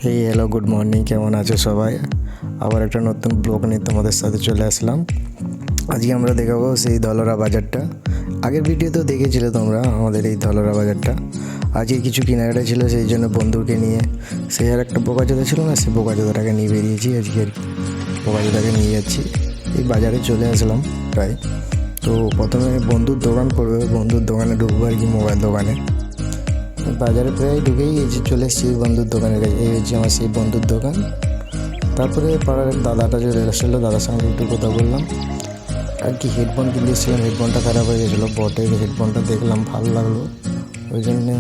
Hello good morning, কেমন আছো সবাই? আবার একটা নতুন ব্লগ নিয়ে তোমাদের সাথে চলে আসলাম। আজকে আমরা দেখাবো সেই ধলরা বাজারটা। আগের ভিডিওতেও দেখেছিলে তোমরা আমাদের এই ধলরা বাজারটা। আজকে কিছু কেনাকাটা ছিল, সেই জন্য বন্ধুকে নিয়ে সেই আর একটা বোকাচোদা ছিল না, সেই বোকাচোদাটাকে নিয়ে বেরিয়েছি। আজকে আর কি বোকাচোদাকে নিয়ে যাচ্ছি। এই বাজারে চলে আসলাম প্রায়। তো প্রথমে বন্ধুর দোকান পড়বে, বন্ধুর দোকানে ঢুকবো আর কি, মোবাইল দোকানে। বাজারে প্রায় ঢুকেই গেছি, চলে এসেছি বন্ধুর দোকানের কাছে। এই হচ্ছে আমার সেই বন্ধুর দোকান। তারপরে পাড়ার দাদাটা চলে এসেছিলো, দাদার সঙ্গে একটু কথা বললাম আর কি। হেডফোন কিনে এসেছিলাম, হেডফোনটা খারাপ হয়ে গেছিলো। বটের হেডফোনটা দেখলাম ভালো লাগলো, ওই জন্যে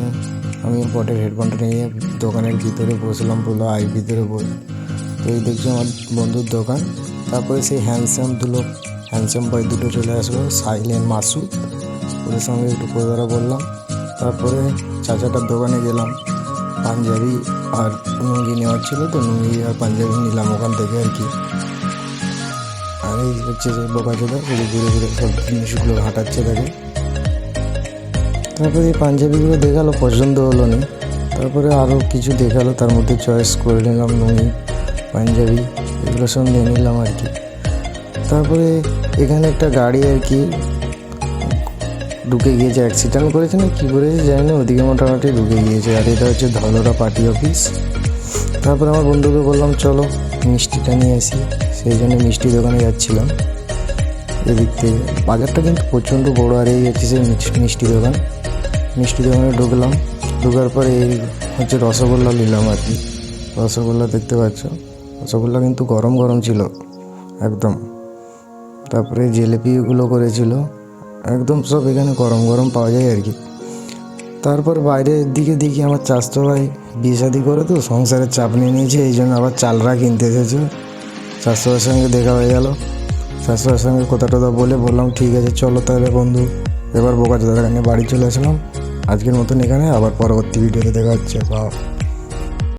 আমি বটের হেডফোনটা নিয়ে দোকানের ভিতরে বসলাম। বললো আই ভিতরে বল। তো এই দেখছি আমার বন্ধুর দোকান। তারপরে সেই হ্যান্ডসাম বয় দুটো চলে আসলো, সাইলেন্ট মাসুদ, ওদের সঙ্গে একটু কথা বললাম। তারপরে চাচাটার দোকানে গেলাম, পাঞ্জাবি আর লুঙ্গি নেওয়ার ছিল, তো লুঙ্গি আর পাঞ্জাবি নিলাম ওখান থেকে আর কি। আর এই হচ্ছে যে বোকাচোদা, ঘুরে ঘুরে ঘুরে সব জিনিসগুলো হাঁটাচ্ছে তাকে। তারপরে এই পাঞ্জাবিগুলো দেখালো, পছন্দ হলো না। তারপরে আরও কিছু দেখালো, তার মধ্যে চয়েস করে নিলাম লুঙ্গি পাঞ্জাবি, এগুলো সব নিয়ে নিলাম আর কি। তারপরে এখানে একটা গাড়ি আর কি ঢুকে গিয়েছে, অ্যাক্সিডেন্ট করেছে না কী করেছে জানি না, ওদিকে মোটামুটি ঢুকে গিয়েছে। আর এটা হচ্ছে ধলরা পার্টি অফিস। তারপরে আমার বন্ধুকে বললাম চলো মিষ্টিটা নিয়ে আসি, সেই জন্য মিষ্টি দোকানে যাচ্ছিলাম। এদিক থেকে বাজারটা কিন্তু প্রচণ্ড বড়ো, আর এই হচ্ছে সেই মিষ্টি দোকান। মিষ্টি দোকানে ঢুকলাম, ঢোকার পরে এই হচ্ছে রসগোল্লা নিলাম আর কি। রসগোল্লা দেখতে পাচ্ছ, রসগোল্লা কিন্তু গরম গরম ছিল একদম। তারপরে জিলিপিগুলো করেছিল একদম, সব এখানে গরম গরম পাওয়া যায় আর কি। তারপর বাইরের দিকে দেখি আমার চাচাতো ভাই বিয়ে শাদি করে, তো সংসারের চাপ নিয়ে নিয়েছে, এই জন্য আবার চালরা কিনতে এসেছে। চাচাতো ভাইয়ের সঙ্গে দেখা হয়ে গেল, চাচাতো ভাইয়ের সঙ্গে কথা টথা বললাম ঠিক আছে চলো তাহলে বন্ধু। এবার বোকাচোদার এখানে বাড়ি চলে আসলাম। আজকের মতন এখানে, আবার পরবর্তী ভিডিওতে দেখা হচ্ছে। বা